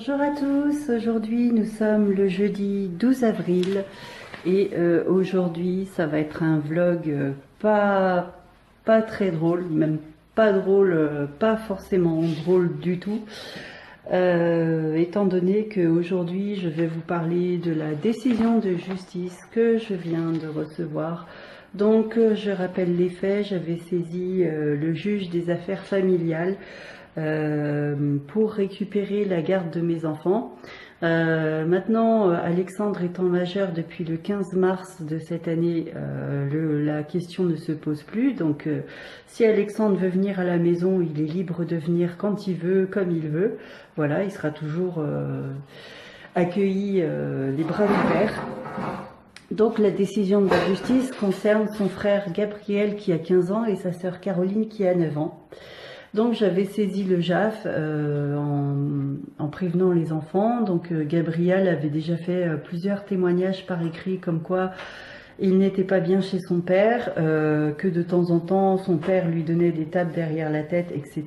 Bonjour à tous, aujourd'hui nous sommes le jeudi 12 avril et aujourd'hui ça va être un vlog pas très drôle, même pas drôle, pas forcément drôle du tout, étant donné qu'aujourd'hui je vais vous parler de la décision de justice que je viens de recevoir. Donc je rappelle les faits, j'avais saisi le juge des affaires familiales pour récupérer la garde de mes enfants. Maintenant, Alexandre étant majeur depuis le 15 mars de cette année, la question ne se pose plus. Donc, si Alexandre veut venir à la maison, il est libre de venir quand il veut, comme il veut. Voilà, il sera toujours accueilli les bras ouverts. Donc la décision de la justice concerne son frère Gabriel qui a 15 ans et sa sœur Caroline qui a 9 ans. Donc j'avais saisi le JAF en prévenant les enfants. Donc Gabriel avait déjà fait plusieurs témoignages par écrit comme quoi il n'était pas bien chez son père, que de temps en temps son père lui donnait des tapes derrière la tête, etc.,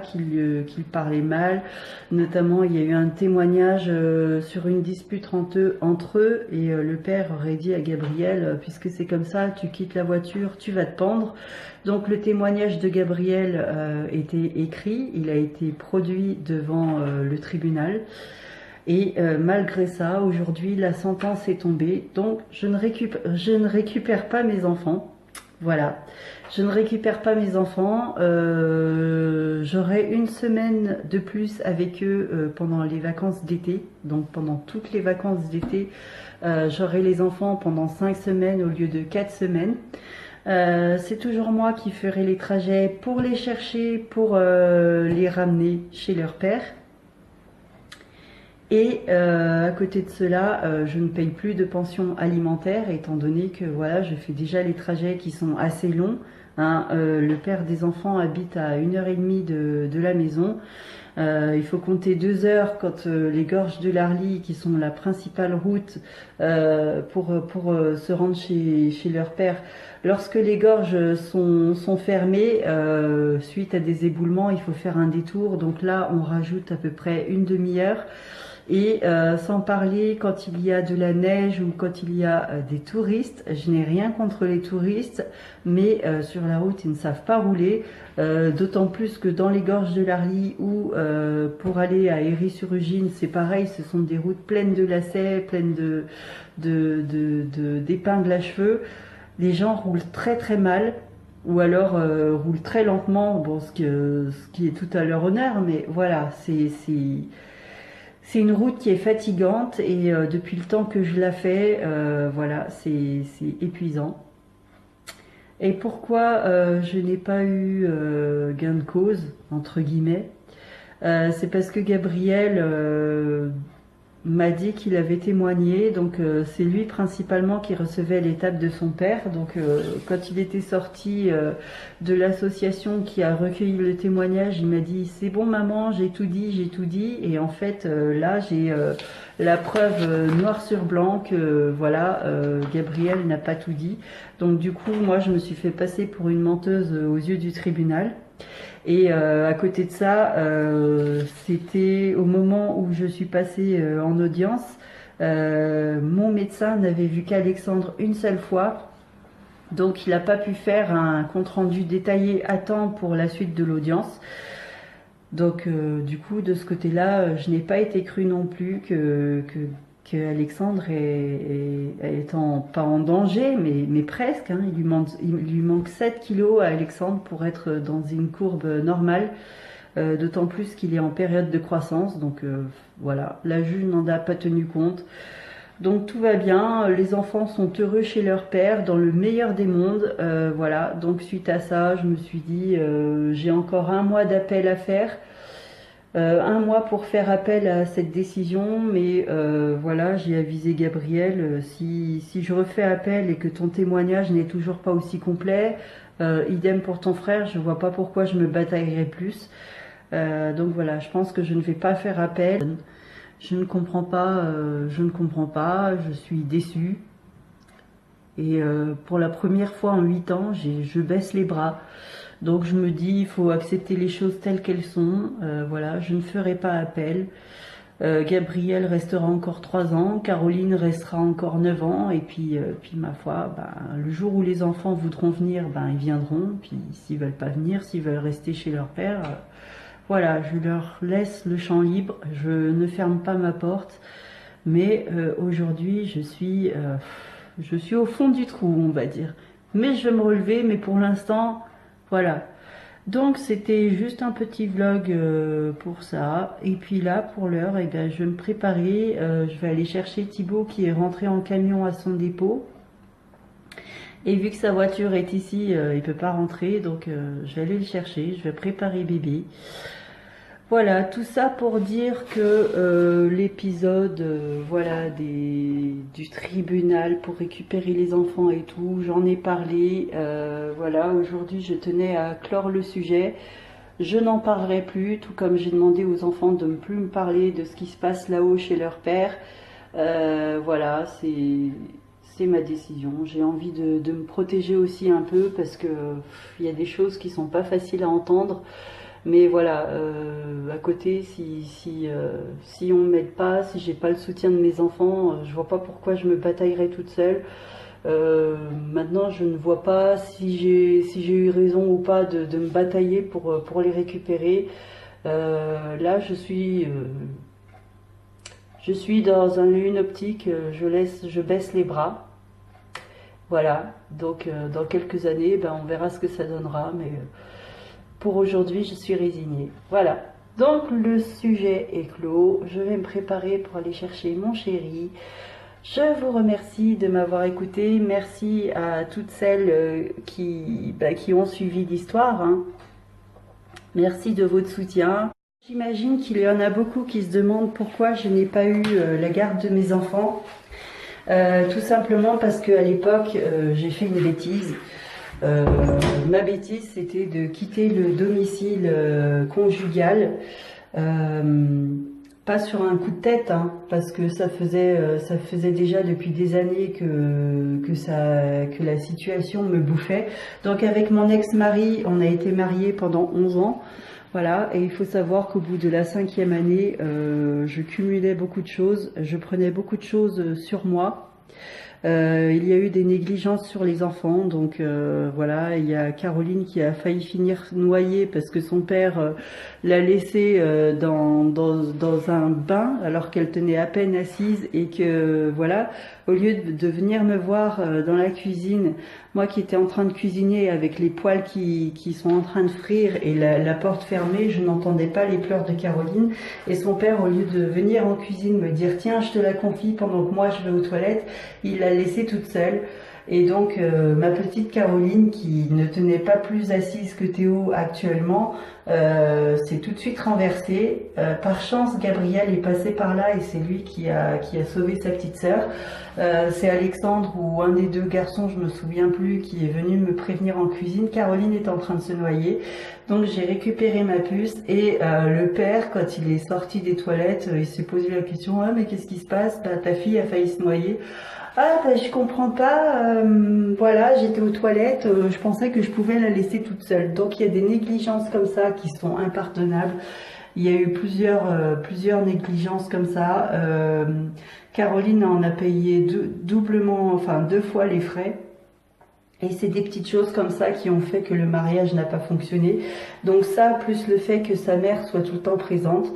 qu'il parlait mal. Notamment il y a eu un témoignage sur une dispute entre eux et le père aurait dit à Gabriel, puisque c'est comme ça, tu quittes la voiture, tu vas te pendre. Donc le témoignage de Gabriel était écrit, il a été produit devant le tribunal. Et malgré ça, aujourd'hui, la sentence est tombée. Donc, je ne récupère pas mes enfants. Voilà. Je ne récupère pas mes enfants. J'aurai une semaine de plus avec eux pendant les vacances d'été. Donc, pendant toutes les vacances d'été, j'aurai les enfants pendant 5 semaines au lieu de 4 semaines. C'est toujours moi qui ferai les trajets pour les chercher, pour les ramener chez leur père. Et à côté de cela, je ne paye plus de pension alimentaire étant donné que voilà, je fais déjà les trajets qui sont assez longs. Hein. Le père des enfants habite à 1h30 de la maison. Il faut compter 2 heures quand les gorges de l'Arly, qui sont la principale route pour se rendre chez leur père, lorsque les gorges sont fermées, suite à des éboulements, il faut faire un détour. Donc là, on rajoute à peu près une demi-heure. Et sans parler quand il y a de la neige ou quand il y a des touristes, je n'ai rien contre les touristes, mais sur la route ils ne savent pas rouler, d'autant plus que dans les gorges de l'Arly ou pour aller à Héry-sur-Ugine, c'est pareil, ce sont des routes pleines de lacets, pleines d'épingles à cheveux. Les gens roulent très très mal ou alors roulent très lentement, bon, ce qui est tout à leur honneur, mais voilà, c'est une route qui est fatigante et depuis le temps que je la fais, voilà, c'est épuisant. Et pourquoi je n'ai pas eu gain de cause, entre guillemets, c'est parce que Gabriel m'a dit qu'il avait témoigné, donc c'est lui principalement qui recevait les tapes de son père. Donc quand il était sorti de l'association qui a recueilli le témoignage, il m'a dit c'est bon maman, j'ai tout dit, et en fait là j'ai la preuve noir sur blanc que voilà, Gabriel n'a pas tout dit. Donc du coup moi je me suis fait passer pour une menteuse aux yeux du tribunal. Et à côté de ça, c'était au moment où je suis passée en audience, mon médecin n'avait vu qu'Alexandre une seule fois, donc il n'a pas pu faire un compte-rendu détaillé à temps pour la suite de l'audience. Donc du coup, de ce côté-là, je n'ai pas été crue non plus que Alexandre est pas en danger, mais presque. Hein. Il lui manque 7 kilos à Alexandre pour être dans une courbe normale, d'autant plus qu'il est en période de croissance. Donc voilà, la juge n'en a pas tenu compte. Donc tout va bien, les enfants sont heureux chez leur père, dans le meilleur des mondes. Voilà, donc suite à ça, je me suis dit, j'ai encore 1 mois d'appel à faire. 1 mois pour faire appel à cette décision, mais voilà, j'ai avisé Gabriel, si je refais appel et que ton témoignage n'est toujours pas aussi complet, idem pour ton frère, je vois pas pourquoi je me bataillerais plus. Donc voilà, je pense que je ne vais pas faire appel. Je ne comprends pas, je suis déçue. Et pour la première fois en 8 ans, je baisse les bras. Donc je me dis, il faut accepter les choses telles qu'elles sont. Voilà, je ne ferai pas appel. Gabriel restera encore 3 ans, Caroline restera encore 9 ans, et puis ma foi, ben, le jour où les enfants voudront venir, ben, ils viendront, puis s'ils veulent pas venir, s'ils veulent rester chez leur père, voilà, je leur laisse le champ libre, je ne ferme pas ma porte, mais aujourd'hui je suis au fond du trou, on va dire. Mais je vais me relever, mais pour l'instant, voilà. Donc c'était juste un petit vlog pour ça. Et puis là, pour l'heure, eh bien, je vais me préparer. Je vais aller chercher Thibaut qui est rentré en camion à son dépôt. Et vu que sa voiture est ici, il peut pas rentrer. Donc je vais aller le chercher. Je vais préparer bébé. Voilà, tout ça pour dire que l'épisode voilà, du tribunal pour récupérer les enfants et tout, j'en ai parlé. Voilà, aujourd'hui je tenais à clore le sujet. Je n'en parlerai plus, tout comme j'ai demandé aux enfants de ne plus me parler de ce qui se passe là-haut chez leur père. Voilà, c'est ma décision. J'ai envie de me protéger aussi un peu parce que il y a des choses qui sont pas faciles à entendre. Mais voilà, à côté, si on ne m'aide pas, si j'ai pas le soutien de mes enfants, je vois pas pourquoi je me bataillerais toute seule. Maintenant, je ne vois pas si j'ai eu raison ou pas de me batailler pour les récupérer. Là, je suis dans une optique, je baisse les bras. Voilà, donc dans quelques années, ben, on verra ce que ça donnera, mais pour aujourd'hui, je suis résignée. Voilà. Donc le sujet est clos. Je vais me préparer pour aller chercher mon chéri. Je vous remercie de m'avoir écouté. Merci à toutes celles qui ont suivi l'histoire. Hein. Merci de votre soutien. J'imagine qu'il y en a beaucoup qui se demandent pourquoi je n'ai pas eu la garde de mes enfants. Tout simplement parce qu'à l'époque, j'ai fait une bêtise. Ma bêtise, c'était de quitter le domicile conjugal, pas sur un coup de tête, hein, parce que ça faisait déjà depuis des années que la situation me bouffait. Donc avec mon ex-mari, on a été mariés pendant 11 ans. Voilà, et il faut savoir qu'au bout de la 5e année, je cumulais beaucoup de choses, je prenais beaucoup de choses sur moi. Il y a eu des négligences sur les enfants, donc voilà, il y a Caroline qui a failli finir noyée parce que son père l'a laissée dans un bain alors qu'elle tenait à peine assise et que voilà, au lieu de venir me voir dans la cuisine, moi qui étais en train de cuisiner avec les poêles qui sont en train de frire et la porte fermée, je n'entendais pas les pleurs de Caroline et son père, au lieu de venir en cuisine me dire tiens je te la confie pendant que moi je vais aux toilettes, il l'a laissée toute seule. Et donc ma petite Caroline, qui ne tenait pas plus assise que Théo actuellement, s'est tout de suite renversée. Par chance, Gabriel est passé par là et c'est lui qui a sauvé sa petite sœur. C'est Alexandre ou un des deux garçons, je me souviens plus, qui est venu me prévenir en cuisine. Caroline est en train de se noyer. Donc j'ai récupéré ma puce et le père, quand il est sorti des toilettes, il s'est posé la question ah mais qu'est-ce qui se passe? Bah, ta fille a failli se noyer. Ah bah je comprends pas, voilà, j'étais aux toilettes, je pensais que je pouvais la laisser toute seule. Donc il y a des négligences comme ça qui sont impardonnables. Il y a eu plusieurs négligences comme ça. Caroline en a payé doublement, enfin 2 fois les frais. Et c'est des petites choses comme ça qui ont fait que le mariage n'a pas fonctionné. Donc ça, plus le fait que sa mère soit tout le temps présente.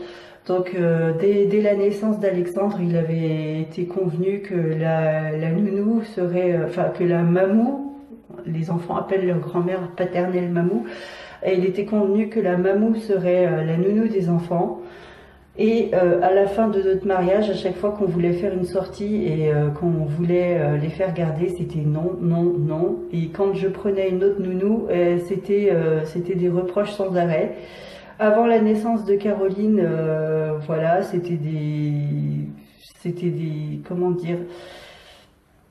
Donc dès la naissance d'Alexandre, il avait été convenu que la nounou serait, enfin que la mamou, les enfants appellent leur grand-mère paternelle mamou, et il était convenu que la mamou serait la nounou des enfants. Et à la fin de notre mariage, à chaque fois qu'on voulait faire une sortie et qu'on voulait les faire garder, c'était non, non, non. Et quand je prenais une autre nounou, c'était des reproches sans arrêt. Avant la naissance de Caroline, voilà, c'était des, comment dire,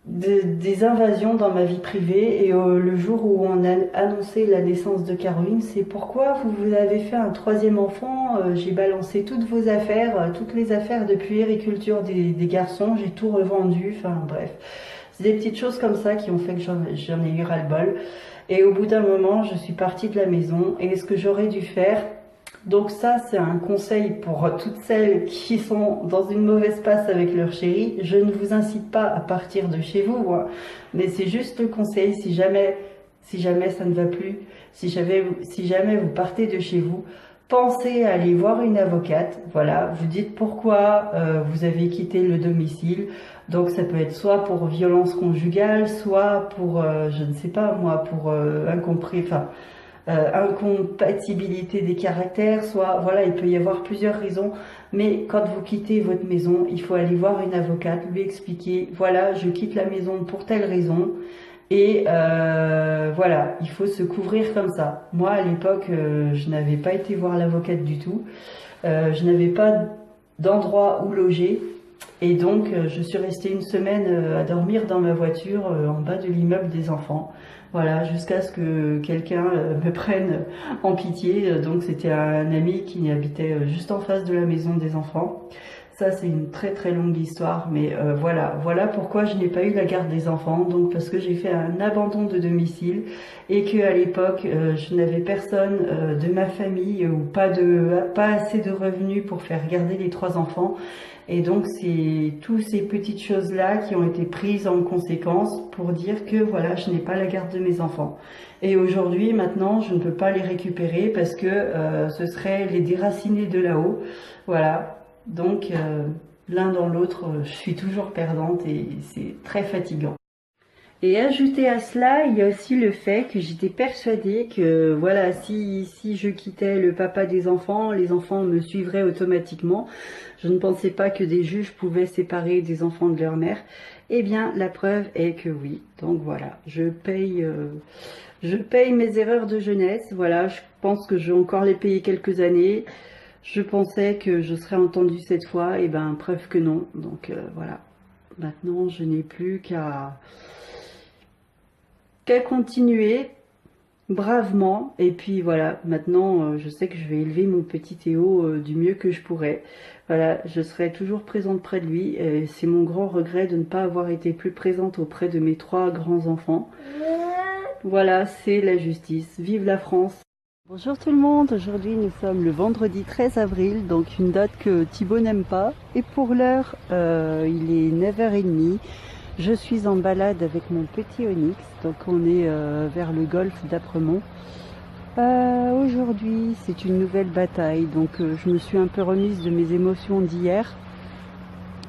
des invasions dans ma vie privée. Et le jour où on a annoncé la naissance de Caroline, c'est pourquoi vous avez fait un 3e enfant. J'ai balancé toutes vos affaires, toutes les affaires de puériculture des garçons, j'ai tout revendu, enfin bref. C'est des petites choses comme ça qui ont fait que j'en ai eu ras-le-bol. Et au bout d'un moment, je suis partie de la maison. Et ce que j'aurais dû faire, donc ça c'est un conseil pour toutes celles qui sont dans une mauvaise passe avec leur chéri. Je ne vous incite pas à partir de chez vous, hein, mais c'est juste le conseil si jamais ça ne va plus, si jamais vous partez de chez vous, pensez à aller voir une avocate. Voilà, vous dites pourquoi vous avez quitté le domicile. Donc ça peut être soit pour violence conjugale, soit pour, je ne sais pas moi, pour incompatibilité des caractères, soit voilà, il peut y avoir plusieurs raisons. Mais quand vous quittez votre maison, il faut aller voir une avocate, lui expliquer, voilà, je quitte la maison pour telle raison. Et voilà, il faut se couvrir comme ça. Moi, à l'époque, je n'avais pas été voir l'avocate du tout. Je n'avais pas d'endroit où loger. Et donc, je suis restée une semaine à dormir dans ma voiture en bas de l'immeuble des enfants. Voilà, jusqu'à ce que quelqu'un me prenne en pitié. Donc, c'était un ami qui habitait juste en face de la maison des enfants. Ça, c'est une très très longue histoire, mais voilà pourquoi je n'ai pas eu la garde des enfants. Donc parce que j'ai fait un abandon de domicile et que à l'époque je n'avais personne de ma famille ou pas assez de revenus pour faire garder les 3 enfants. Et donc c'est toutes ces petites choses là qui ont été prises en conséquence pour dire que voilà, je n'ai pas la garde de mes enfants. Et aujourd'hui, maintenant, je ne peux pas les récupérer parce que ce serait les déraciner de là-haut. Voilà. Donc, l'un dans l'autre, je suis toujours perdante et c'est très fatigant. Et ajouté à cela, il y a aussi le fait que j'étais persuadée que voilà, si je quittais le papa des enfants, les enfants me suivraient automatiquement. Je ne pensais pas que des juges pouvaient séparer des enfants de leur mère. Eh bien, la preuve est que oui. Donc voilà, je paye mes erreurs de jeunesse. Voilà, je pense que je vais encore les payer quelques années. Je pensais que je serais entendue cette fois, et ben preuve que non. Donc voilà. Maintenant, je n'ai plus qu'à continuer bravement. Et puis voilà, maintenant, je sais que je vais élever mon petit Théo du mieux que je pourrais. Voilà, je serai toujours présente près de lui. C'est mon grand regret de ne pas avoir été plus présente auprès de mes 3 grands-enfants. Voilà, c'est la justice. Vive la France! Bonjour tout le monde, aujourd'hui nous sommes le vendredi 13 avril, donc une date que Thibaut n'aime pas. Et pour l'heure, il est 9h30. Je suis en balade avec mon petit Onyx, donc on est vers le golfe d'Apremont. Aujourd'hui, c'est une nouvelle bataille, donc je me suis un peu remise de mes émotions d'hier.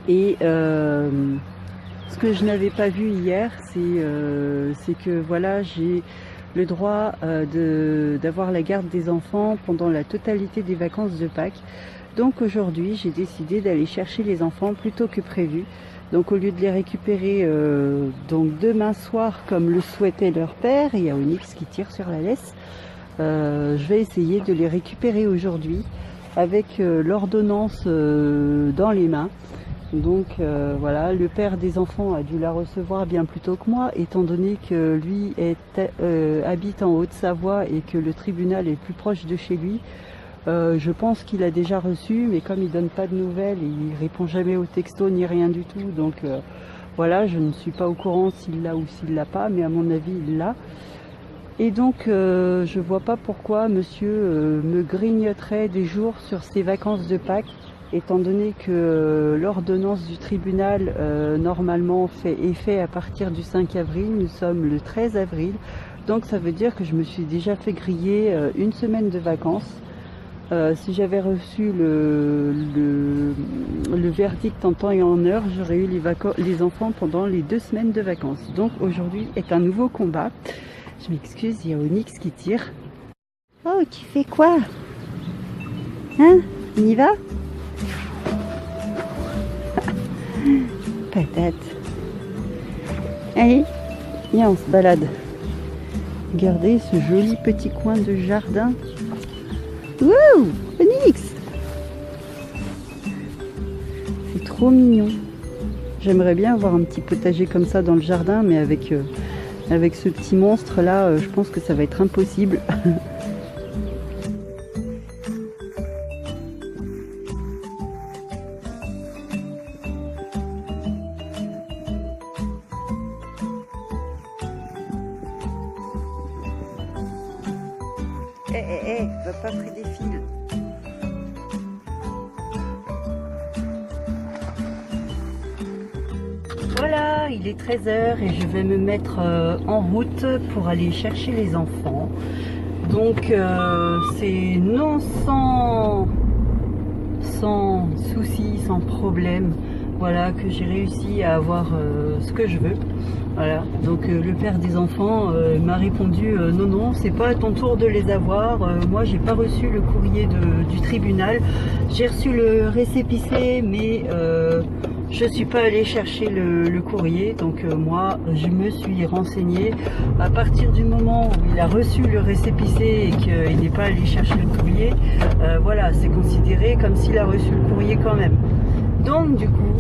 Et ce que je n'avais pas vu hier, c'est que voilà, j'ai le droit d'avoir la garde des enfants pendant la totalité des vacances de Pâques. Donc aujourd'hui, j'ai décidé d'aller chercher les enfants plus tôt que prévu. Donc au lieu de les récupérer donc demain soir comme le souhaitait leur père, il y a Onyx qui tire sur la laisse, je vais essayer de les récupérer aujourd'hui avec l'ordonnance dans les mains. Donc voilà, le père des enfants a dû la recevoir bien plus tôt que moi, étant donné que lui habite en Haute-Savoie et que le tribunal est plus proche de chez lui. Je pense qu'il a déjà reçu, mais comme il donne pas de nouvelles et il répond jamais au texto ni rien du tout, donc voilà, je ne suis pas au courant s'il l'a ou s'il l'a pas, mais à mon avis il l'a. Et donc je vois pas pourquoi monsieur me grignoterait des jours sur ses vacances de Pâques, étant donné que l'ordonnance du tribunal normalement fait effet à partir du 5 avril, nous sommes le 13 avril, donc ça veut dire que je me suis déjà fait griller une semaine de vacances. Si j'avais reçu le verdict en temps et en heure, j'aurais eu les enfants pendant les 2 semaines de vacances. Donc aujourd'hui est un nouveau combat. Je m'excuse, il y a Onyx qui tire. Oh, tu fais quoi? Hein? On y va? Patate. Allez, viens, on se balade. Regardez ce joli petit coin de jardin. Wouh! Onyx! C'est trop mignon. J'aimerais bien avoir un petit potager comme ça dans le jardin, mais avec ce petit monstre là, je pense que ça va être impossible. Va pas près des fils. Voilà, il est 13 h et je vais me mettre en route pour aller chercher les enfants. Donc c'est non sans souci, sans problème, voilà, que j'ai réussi à avoir ce que je veux. Voilà, donc le père des enfants m'a répondu non, non, c'est pas à ton tour de les avoir. Moi, j'ai pas reçu le courrier du tribunal. J'ai reçu le récépissé, mais je suis pas allée chercher le courrier. Donc moi, je me suis renseignée. À partir du moment où il a reçu le récépissé et qu'il n'est pas allé chercher le courrier, voilà, c'est considéré comme s'il a reçu le courrier quand même. Donc du coup,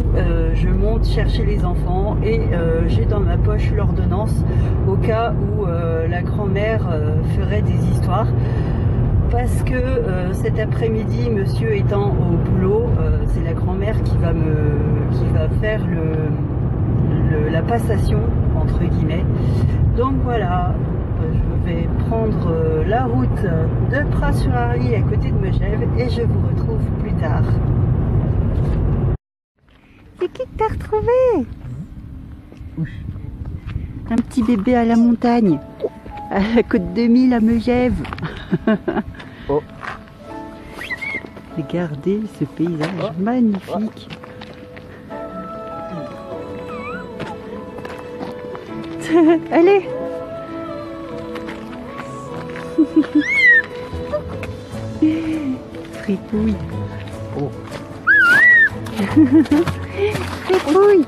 je monte chercher les enfants et j'ai dans ma poche l'ordonnance au cas où la grand-mère ferait des histoires. Parce que cet après-midi, monsieur étant au boulot, c'est la grand-mère qui va faire la passation, entre guillemets. Donc voilà, je vais prendre la route de Pras-sur-Arly à côté de Megève et je vous retrouve plus tard. C'est qui que t'as retrouvé? Un petit bébé à la montagne, à la côte de Mille à Megève. Oh. Regardez ce paysage magnifique. Allez. Fripouille. Oh. Fripouille.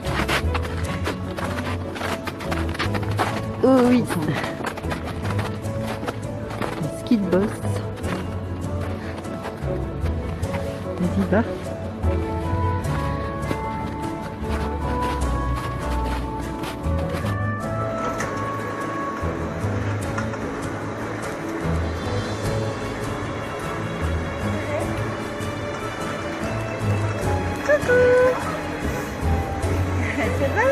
Oh oui. Le ski de boss. Vas-y, va. Ça va?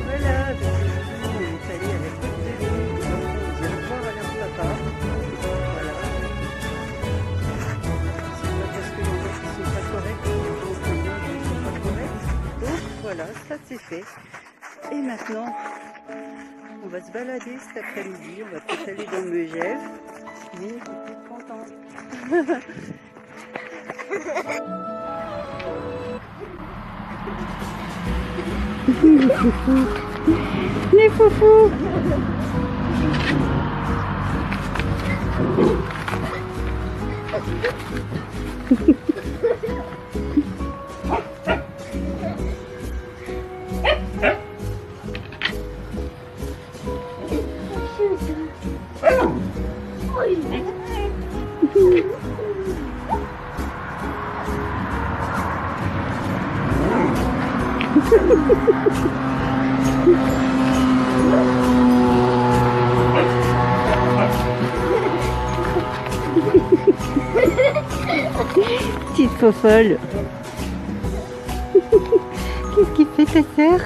Voilà, on est allé à la côte de Mille. On vient de voir à leur papa. Voilà. C'est pas parce que les autres ne sont pas corrects que les autres ne sont pas corrects. Donc voilà, ça c'est fait. Et maintenant, on va se balader cet après-midi. On va peut-être aller dans Megève. Mais il est content. Les foufous. Les foufous. Petite fofolle. Qu'est-ce qu'il fait ta sœur?